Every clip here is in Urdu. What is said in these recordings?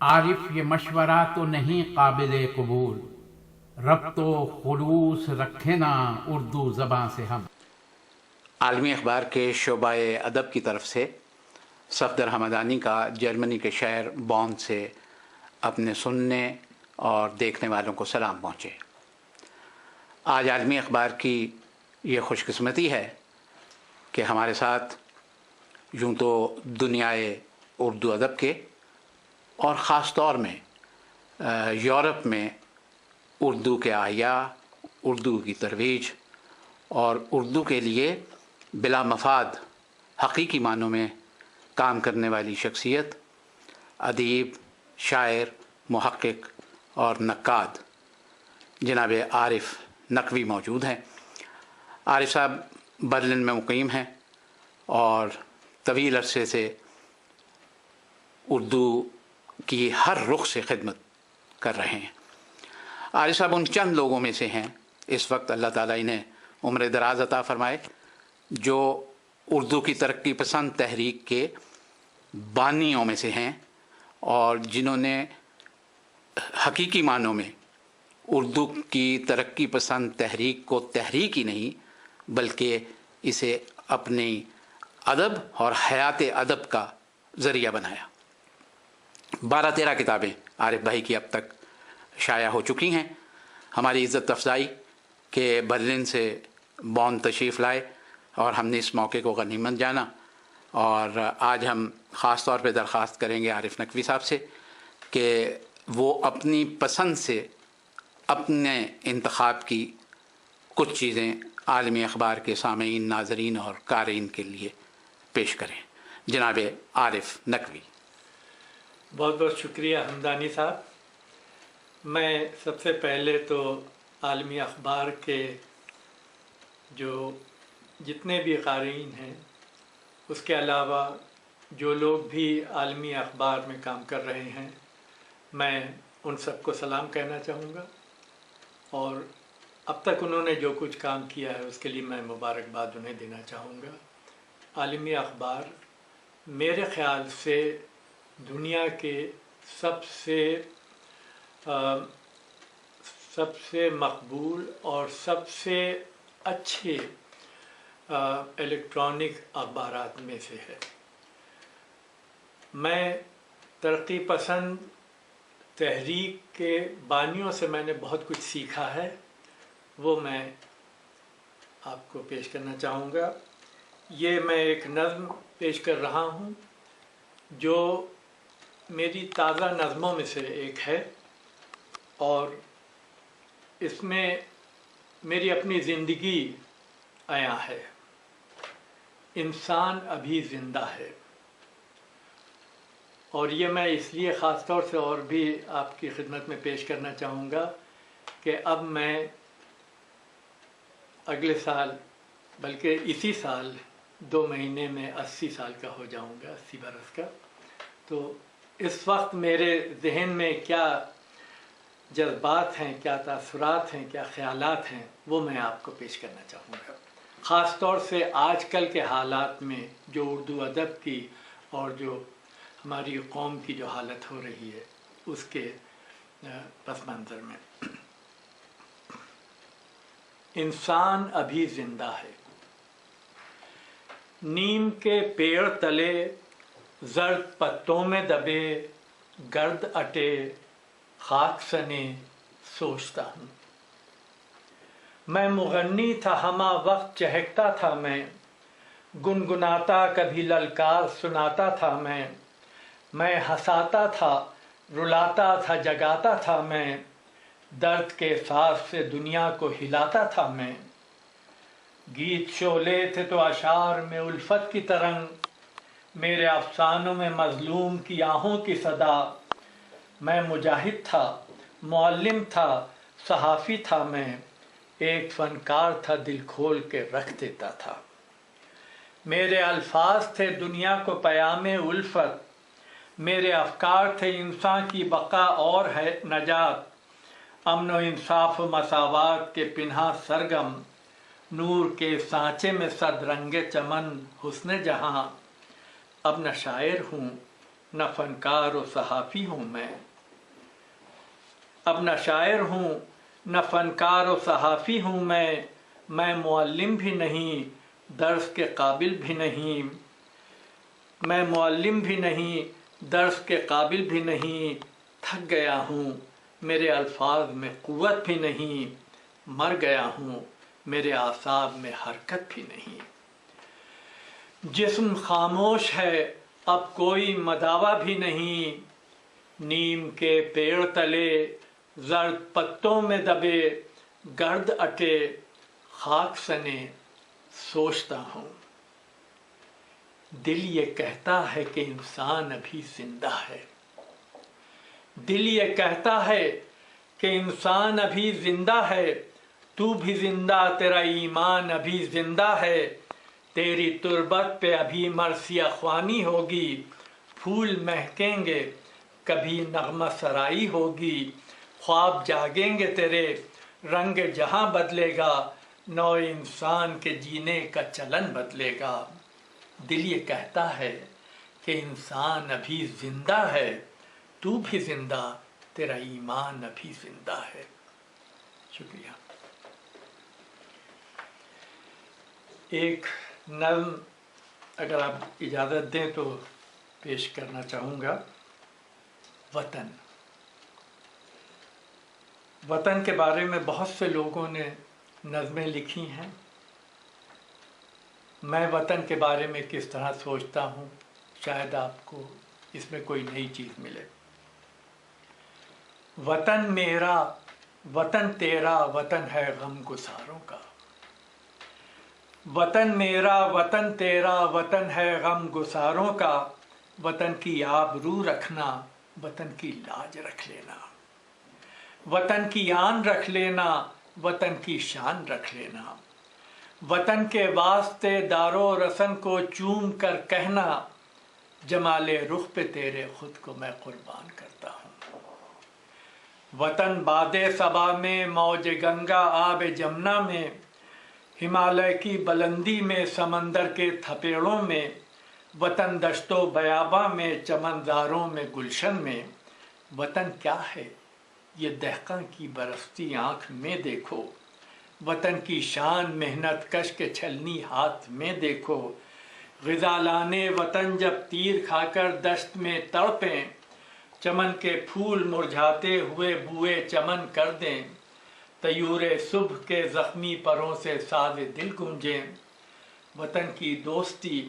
عارف یہ مشورہ تو نہیں قابل قبول، ربط و خلوص رکھے نا اردو زباں سے ہم۔ عالمی اخبار کے شعبہ ادب کی طرف سے صفدر حمدانی کا جرمنی کے شہر بون سے اپنے سننے اور دیکھنے والوں کو سلام پہنچے۔ آج عالمی اخبار کی یہ خوش قسمتی ہے کہ ہمارے ساتھ یوں تو دنیائے اردو ادب کے اور خاص طور میں یورپ میں اردو کے احیاء، اردو کی ترویج اور اردو کے لیے بلا مفاد حقیقی معنوں میں کام کرنے والی شخصیت، ادیب، شاعر، محقق اور نقاد جناب عارف نقوی موجود ہیں۔ عارف صاحب برلن میں مقیم ہیں اور طویل عرصے سے اردو کی ہر رخ سے خدمت کر رہے ہیں۔ عارف صاحب ان چند لوگوں میں سے ہیں، اس وقت اللہ تعالیٰ انہیں عمر دراز عطا فرمائے، جو اردو کی ترقی پسند تحریک کے بانیوں میں سے ہیں اور جنہوں نے حقیقی معنوں میں اردو کی ترقی پسند تحریک کو تحریک ہی نہیں بلکہ اسے اپنی ادب اور حیات ادب کا ذریعہ بنایا۔ 12-13 کتابیں عارف بھائی کی اب تک شائع ہو چکی ہیں۔ ہماری عزت افزائی کہ برلن سے بون تشریف لائے اور ہم نے اس موقع کو غنیمت جانا، اور آج ہم خاص طور پہ درخواست کریں گے عارف نقوی صاحب سے کہ وہ اپنی پسند سے اپنے انتخاب کی کچھ چیزیں عالمی اخبار کے سامعین، ناظرین اور قارئین کے لیے پیش کریں۔ جناب عارف نقوی۔ بہت بہت شکریہ حمدانی صاحب۔ میں سب سے پہلے تو عالمی اخبار کے جو جتنے بھی قارئین ہیں، اس کے علاوہ جو لوگ بھی عالمی اخبار میں کام کر رہے ہیں، میں ان سب کو سلام کہنا چاہوں گا، اور اب تک انہوں نے جو کچھ کام کیا ہے اس کے لیے میں مبارکباد انہیں دینا چاہوں گا۔ عالمی اخبار میرے خیال سے دنیا کے سب سے مقبول اور سب سے اچھے الیکٹرانک اخبارات میں سے ہے۔ میں ترقی پسند تحریک کے بانیوں سے میں نے بہت کچھ سیکھا ہے، وہ میں آپ کو پیش کرنا چاہوں گا۔ یہ میں ایک نظم پیش کر رہا ہوں جو میری تازہ نظموں میں سے ایک ہے، اور اس میں میری اپنی زندگی عیاں ہے۔ انسان ابھی زندہ ہے، اور یہ میں اس لیے خاص طور سے اور بھی آپ کی خدمت میں پیش کرنا چاہوں گا کہ اب میں اگلے سال بلکہ اسی سال 2 مہینے میں 80 سال کا ہو جاؤں گا، 80 برس کا۔ تو اس وقت میرے ذہن میں کیا جذبات ہیں، کیا تاثرات ہیں، کیا خیالات ہیں، وہ میں آپ کو پیش کرنا چاہوں گا، خاص طور سے آج کل کے حالات میں جو اردو ادب کی اور جو ہماری قوم کی جو حالت ہو رہی ہے اس کے پس منظر میں۔ انسان ابھی زندہ ہے، نیم کے پیڑ تلے زرد پتوں میں دبے گرد اٹے خاک سنے سوچتا ہوں۔ میں مغنی تھا ہمہ وقت چہکتا تھا، میں گنگناتا کبھی للکار سناتا تھا، میں ہنساتا تھا رلاتا تھا جگاتا تھا، میں درد کے ساز سے دنیا کو ہلاتا تھا، میں گیت شعلے تھے تو اشعار میں الفت کی ترنگ، میرے افسانوں میں مظلوم کی آہوں کی صدا، میں مجاہد تھا معلم تھا صحافی تھا، میں ایک فنکار تھا دل کھول کے رکھ دیتا تھا، میرے الفاظ تھے دنیا کو پیام الفت، میرے افکار تھے انسان کی بقا اور ہے نجات، امن و انصاف و مساوات کے پنہا سرگم، نور کے سانچے میں صد رنگ چمن حسن جہاں، اب نہ شاعر ہوں نہ فنکار و صحافی ہوں میں، اب نہ شاعر ہوں نہ فنکار و صحافی ہوں میں معلم بھی نہیں درس کے قابل بھی نہیں، میں معلم بھی نہیں درس کے قابل بھی نہیں، تھک گیا ہوں میرے الفاظ میں قوت بھی نہیں، مر گیا ہوں میرے اعصاب میں حرکت بھی نہیں، جسم خاموش ہے اب کوئی مداوا بھی نہیں، نیم کے پیڑ تلے زرد پتوں میں دبے گرد اٹے خاک سنے سوچتا ہوں، دل یہ کہتا ہے کہ انسان ابھی زندہ ہے، دل یہ کہتا ہے کہ انسان ابھی زندہ ہے، تو بھی زندہ تیرا ایمان ابھی زندہ ہے، تیری تربت پہ ابھی مرثیہ خوانی ہوگی، پھول مہکیں گے کبھی نغمہ سرائی ہوگی، خواب جاگیں گے تیرے رنگ جہاں بدلے گا، نو انسان کے جینے کا چلن بدلے گا، دل یہ کہتا ہے کہ انسان ابھی زندہ ہے، تو بھی زندہ تیرا ایمان ابھی زندہ ہے۔ شکریہ۔ ایک نظم اگر آپ اجازت دیں تو پیش کرنا چاہوں گا۔ وطن، وطن کے بارے میں بہت سے لوگوں نے نظمیں لکھی ہیں، میں وطن کے بارے میں کس طرح سوچتا ہوں شاید آپ کو اس میں کوئی نئی چیز ملے۔ وطن میرا وطن تیرا وطن ہے غم گساروں کا، وطن میرا وطن تیرا وطن ہے غم گساروں کا، وطن کی آبرو رکھنا وطن کی لاج رکھ لینا، وطن کی آن رکھ لینا وطن کی شان رکھ لینا، وطن کے واسطے دارو رسن کو چوم کر کہنا، جمال رخ پہ تیرے خود کو میں قربان کرتا ہوں، وطن باد صبا میں موج گنگا آب جمنا میں، ہمالیہ کی بلندی میں سمندر کے تھپیڑوں میں، وطن دشت و بیاباں میں چمنزاروں میں گلشن میں، وطن کیا ہے یہ دہقاں کی برستی آنکھ میں دیکھو، وطن کی شان محنت کش کے چھلنی ہاتھ میں دیکھو، غذا لانے وطن جب تیر کھا کر دشت میں تڑپیں، چمن کے پھول مرجھاتے ہوئے بوئے چمن کر دیں، طیور صبح کے زخمی پروں سے ساز دل گونجیں، وطن کی دوستی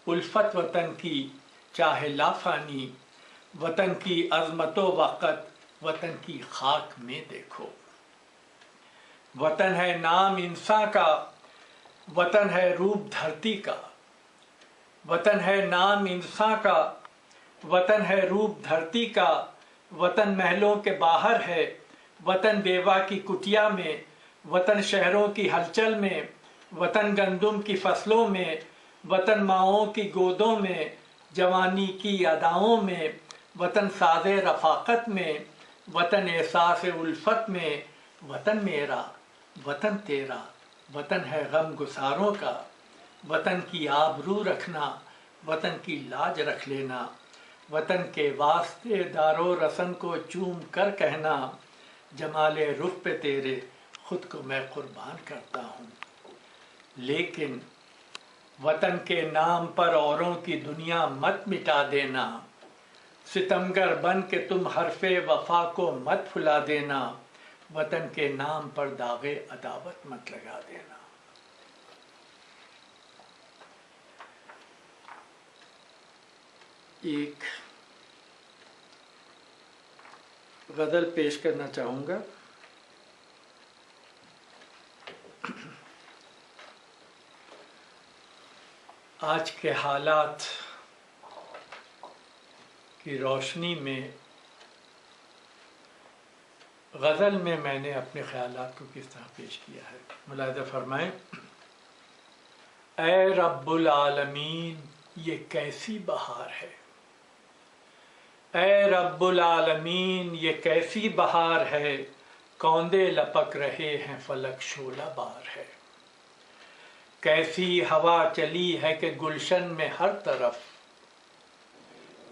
الفت وطن کی چاہے لافانی، وطن کی عظمت و وقت وطن کی خاک میں دیکھو، وطن ہے نام انسان کا وطن ہے روپ دھرتی کا، وطن ہے نام انسان کا وطن ہے روپ دھرتی کا، وطن محلوں کے باہر ہے وطن بیوہ کی کٹیا میں، وطن شہروں کی ہلچل میں، وطن گندم کی فصلوں میں، وطن ماؤں کی گودوں میں، جوانی کی اداؤں میں، وطن ساز رفاقت میں، وطن احساس الفت میں، وطن میرا وطن تیرا وطن ہے غم گساروں کا، وطن کی آبرو رکھنا وطن کی لاج رکھ لینا، وطن کے واسطے دارو رسن کو چوم کر کہنا، جمال رخ پہ تیرے خود کو میں قربان کرتا ہوں، لیکن وطن کے نام پر اوروں کی دنیا مت مٹا دینا، ستمگر بن کے تم حرف وفا کو مت پھلا دینا، وطن کے نام پر داغ عداوت مت لگا دینا۔ ایک غزل پیش کرنا چاہوں گا۔ آج کے حالات کی روشنی میں غزل میں نے اپنے خیالات کو کس طرح پیش کیا ہے، ملاحظہ فرمائیں۔ اے رب العالمین یہ کیسی بہار ہے، اے رب العالمین یہ کیسی بہار ہے، کوندے لپک رہے ہیں فلک شعلہ بار ہے، کیسی ہوا چلی ہے کہ گلشن میں ہر طرف